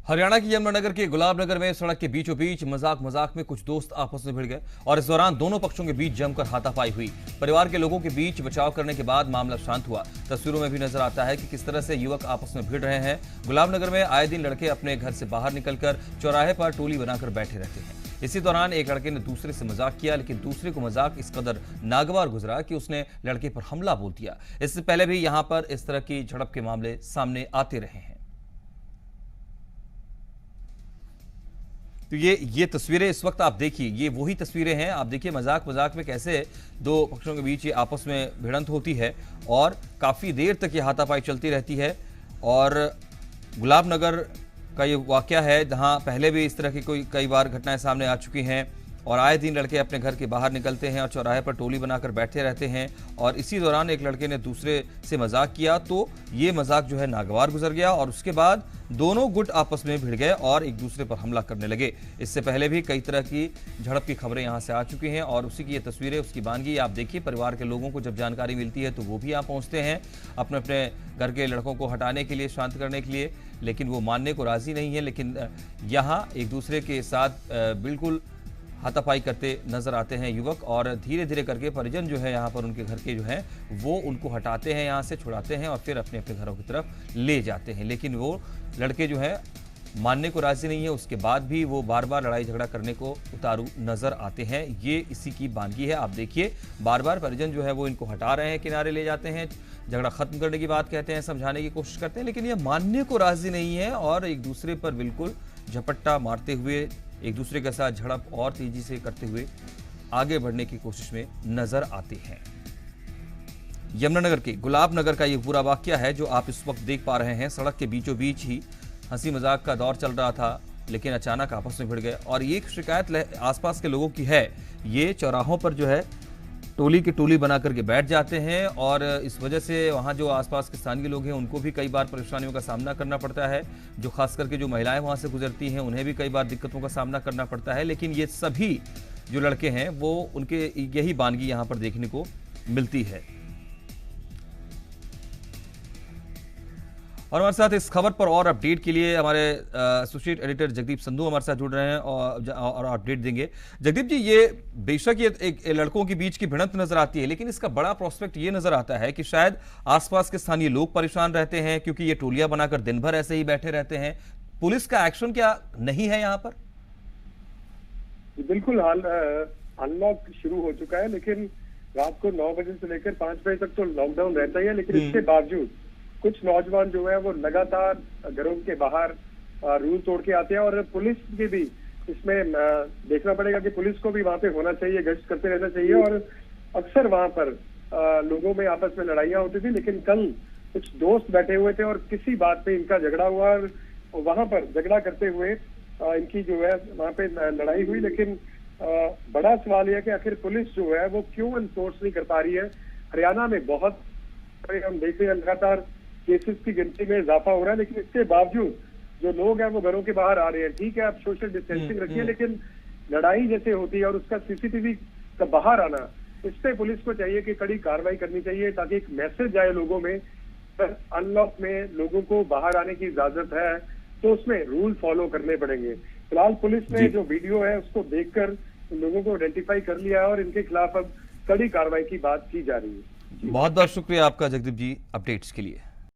हरियाणा के यमुनानगर के गुलाबनगर में सड़क के बीचों बीच मजाक मजाक में कुछ दोस्त आपस में भिड़ गए और इस दौरान दोनों पक्षों के बीच जमकर हाथापाई हुई। परिवार के लोगों के बीच बचाव करने के बाद मामला शांत हुआ। तस्वीरों में भी नजर आता है कि किस तरह से युवक आपस में भिड़ रहे हैं। गुलाबनगर में आए दिन लड़के अपने घर से बाहर निकलकर चौराहे पर टोली बनाकर बैठे रहते हैं। इसी दौरान एक लड़के ने दूसरे से मजाक किया, लेकिन दूसरे को मजाक इस कदर नागवार गुजरा कि उसने लड़के पर हमला बोल दिया। इससे पहले भी यहां पर इस तरह की झड़प के मामले सामने आते रहे हैं। तो ये तस्वीरें इस वक्त आप देखिए, ये वही तस्वीरें हैं। आप देखिए मजाक मजाक में कैसे दो पक्षों के बीच ये आपस में भिड़ंत होती है और काफी देर तक ये हाथापाई चलती रहती है। और गुलाबनगर का ये वाकया है जहां पहले भी इस तरह की कई बार घटनाएं सामने आ चुकी हैं और आए दिन लड़के अपने घर के बाहर निकलते हैं और चौराहे पर टोली बनाकर बैठे रहते हैं। और इसी दौरान एक लड़के ने दूसरे से मजाक किया तो ये मजाक जो है नागवार गुजर गया और उसके बाद दोनों गुट आपस में भिड़ गए और एक दूसरे पर हमला करने लगे। इससे पहले भी कई तरह की झड़प की खबरें यहां से आ चुकी हैं और उसी की ये तस्वीरें, उसकी वानगी आप देखिए। परिवार के लोगों को जब जानकारी मिलती है तो वो भी यहाँ पहुंचते हैं अपने अपने घर के लड़कों को हटाने के लिए, शांत करने के लिए, लेकिन वो मानने को राजी नहीं है। लेकिन यहाँ एक दूसरे के साथ बिल्कुल हाथापाई करते नजर आते हैं युवक और धीरे धीरे करके परिजन जो है यहाँ पर उनके घर के जो हैं वो उनको हटाते हैं, यहाँ से छुड़ाते हैं और फिर अपने अपने घरों की तरफ ले जाते हैं। लेकिन वो लड़के जो है मानने को राजी नहीं है, उसके बाद भी वो बार बार लड़ाई झगड़ा करने को उतारू नजर आते हैं। ये इसी की वानगी है। आप देखिए बार बार परिजन जो है वो इनको हटा रहे हैं, किनारे ले जाते हैं, झगड़ा खत्म करने की बात कहते हैं, समझाने की कोशिश करते हैं, लेकिन ये मानने को राजी नहीं है और एक दूसरे पर बिल्कुल झपट्टा मारते हुए एक दूसरे के साथ झड़प और तेजी से करते हुए आगे बढ़ने की कोशिश में नजर आते हैं। यमुनानगर के गुलाबनगर का ये पूरा वाकया है जो आप इस वक्त देख पा रहे हैं। सड़क के बीचों बीच ही हंसी मजाक का दौर चल रहा था, लेकिन अचानक आपस में भिड़ गए और ये शिकायत आसपास के लोगों की है। ये चौराहों पर जो है टोली की टोली बना करके बैठ जाते हैं और इस वजह से वहाँ जो आसपास के स्थानीय लोग हैं उनको भी कई बार परेशानियों का सामना करना पड़ता है। जो खास करके जो महिलाएं वहाँ से गुजरती हैं उन्हें भी कई बार दिक्कतों का सामना करना पड़ता है। लेकिन ये सभी जो लड़के हैं वो उनके यही वानगी यहाँ पर देखने को मिलती है। और हमारे साथ इस खबर पर और अपडेट के लिए हमारे एसोसिएट एडिटर जगदीप संधू हमारे साथ जुड़ रहे हैं और अपडेट देंगे। जगदीप जी, ये बेशक ये एक लड़कों के बीच की भिड़ंत नजर आती है, लेकिन इसका बड़ा प्रोस्पेक्ट ये नजर आता है कि शायद आसपास के स्थानीय लोग परेशान रहते हैं क्योंकि ये टोलियां बनाकर दिन भर ऐसे ही बैठे रहते हैं। पुलिस का एक्शन क्या नहीं है यहाँ पर? बिल्कुल, अनलॉक शुरू हो चुका है, लेकिन रात को 9 बजे से लेकर 5 बजे तक तो लॉकडाउन रहता ही है। लेकिन इसके बावजूद कुछ नौजवान जो है वो लगातार घरों के बाहर रूल तोड़ के आते हैं और पुलिस के भी इसमें देखना पड़ेगा कि पुलिस को भी वहां पे होना चाहिए, गश्त करते रहना चाहिए। और अक्सर वहां पर लोगों में आपस में लड़ाइयां होती थी, लेकिन कल कुछ दोस्त बैठे हुए थे और किसी बात पे इनका झगड़ा हुआ और वहां पर झगड़ा करते हुए इनकी जो है वहां पे लड़ाई हुई। लेकिन बड़ा सवाल यह है कि आखिर पुलिस जो है वो क्यों एनफोर्स नहीं कर पा रही है। हरियाणा में बहुत हम देख रहे हैं लगातार केसेस की गिनती में इजाफा हो रहा है, लेकिन इसके बावजूद जो लोग हैं वो घरों के बाहर आ रहे हैं। ठीक है, आप सोशल डिस्टेंसिंग रखिए, लेकिन लड़ाई जैसे होती है और उसका सीसीटीवी का बाहर आना, इस पे पुलिस को चाहिए कि कड़ी कार्रवाई करनी चाहिए ताकि एक मैसेज आए लोगों में। अनलॉक में लोगों को बाहर आने की इजाजत है तो उसमें रूल फॉलो करने पड़ेंगे। फिलहाल पुलिस ने जो वीडियो है उसको देखकर लोगों को आइडेंटिफाई कर लिया है और इनके खिलाफ अब कड़ी कार्रवाई की बात की जा रही है। बहुत बहुत शुक्रिया आपका जगदीप जी अपडेट्स के लिए।